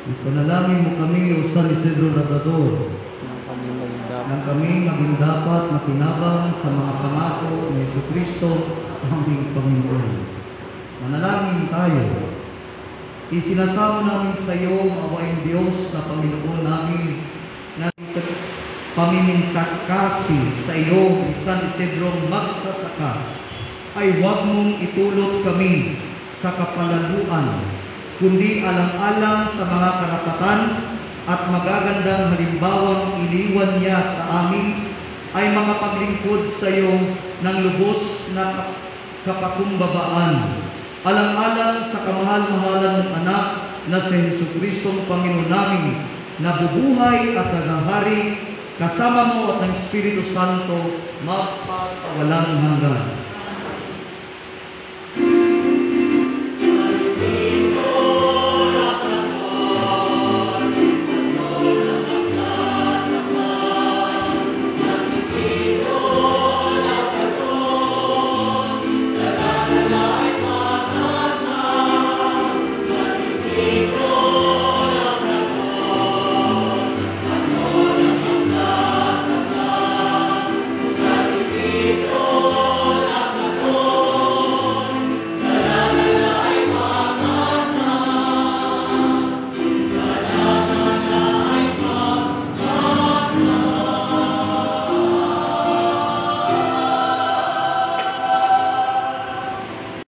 Ipanalangin mo kami, O San Isidro Labrador, nang kami maging dapat makinabang sa mga pangako ni Jesucristo, aming Panginoon. Manalangin tayo. Isinasamo namin sa iyo, maawaing Diyos na Panginoon namin, na pamimingkakasi sa iyo, San Isidro magsasaka, ay huwag mong itulot kami sa kapalaluan, kundi alang-alang sa mga karapatan at magagandang halimbawang iniwan niya sa amin, ay mga paglingkod sa iyo ng lubos na kapakumbabaan, alang-alang sa kamahal-mahalan ng anak na si Jesucristo Panginoon namin, na bubuhay at naghahari kasama mo at ng Espiritu Santo magpasawalang hanggan.